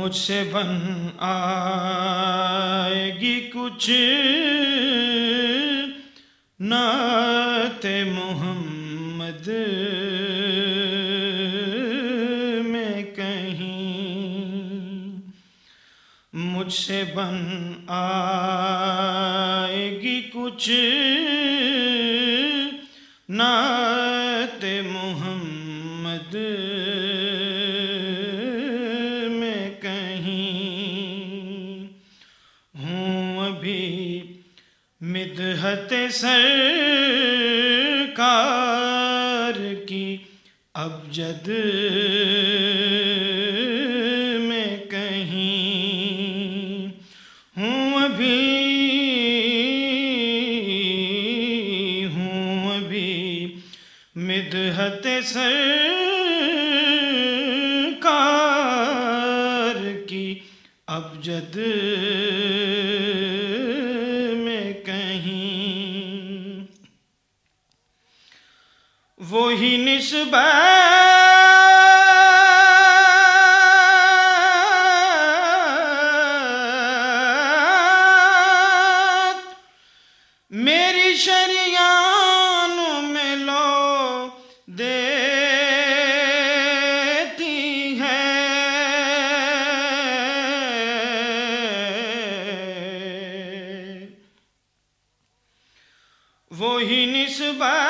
मुझसे बन आएगी कुछ नाते मोहम्मद में कहीं, मुझसे बन आएगी कुछ नाते मोहम्मद में कहीं। हूँ अभी मिदहत सरकार की अबजद में कहीं, हूँ अभी मिदहत सरकार की अबजद में कहीं। वो ही निस्बत मेरी शरियान में लो देती है, वो ही निस्बत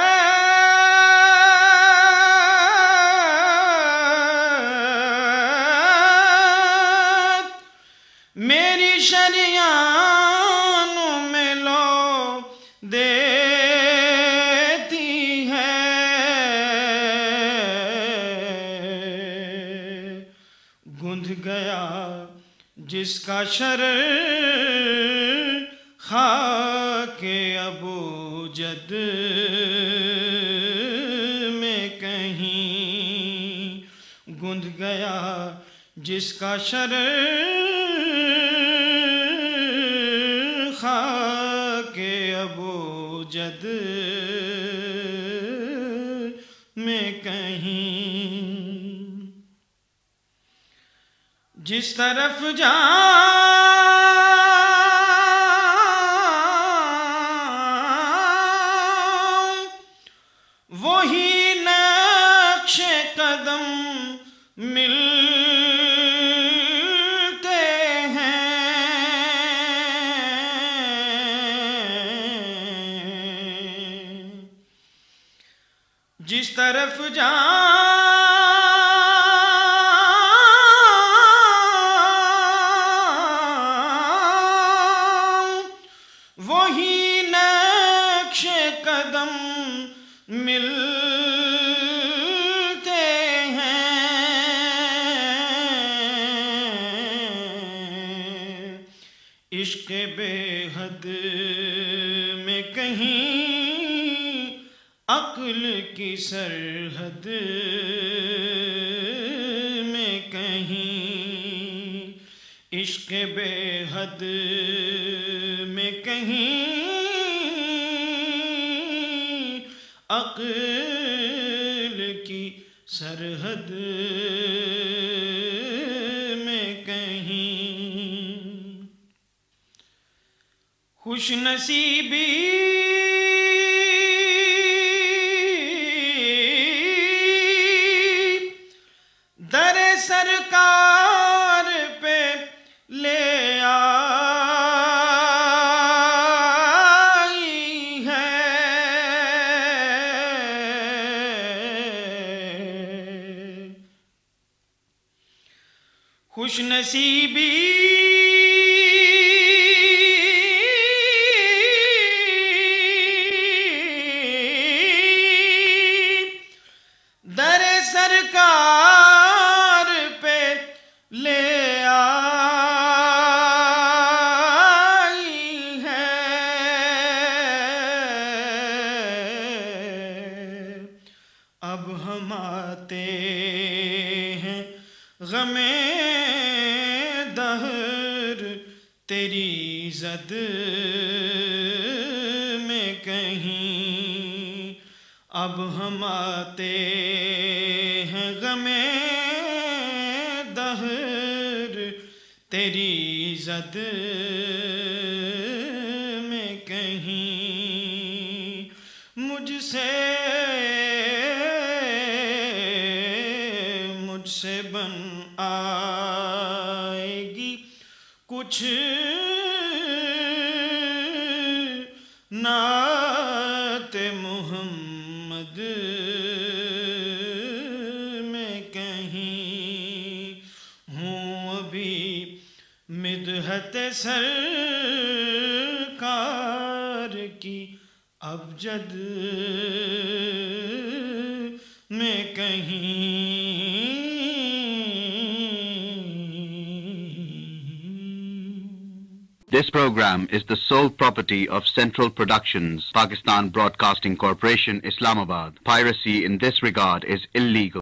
मेरी शरियान में लो देती है। गूंध गया जिसका शरर खाके अबूजद में कहीं, गूंध गया जिसका शरर खाके अबूजद में कहीं। जिस तरफ जाऊं वही नक्शे कदम मिलते हैं। जिस तरफ जाऊं वही नक्शे कदम मिलते हैं। इश्क़ बेहद में कहीं अक्ल की सरहद में कहीं, इश्क़ बेहद में कहीं अक्ल की सरहद में कहीं। खुशनसीबी दरे सरकार पे ले आई है। खुशनसीबी दरे सरकार पे ले आई है। अब हम आते हैं गमे दहर तेरी ज़द में कहीं, अब हम आते हैं गमे दहर तेरी जद में कहीं मुझसे बन आएगी कुछ नात मुहम्मद में कहीं हूँ अभी मिदहत सरकार की अबजद में कहीं। This program is the sole property of Central Productions, Pakistan Broadcasting Corporation, Islamabad. Piracy in this regard is illegal.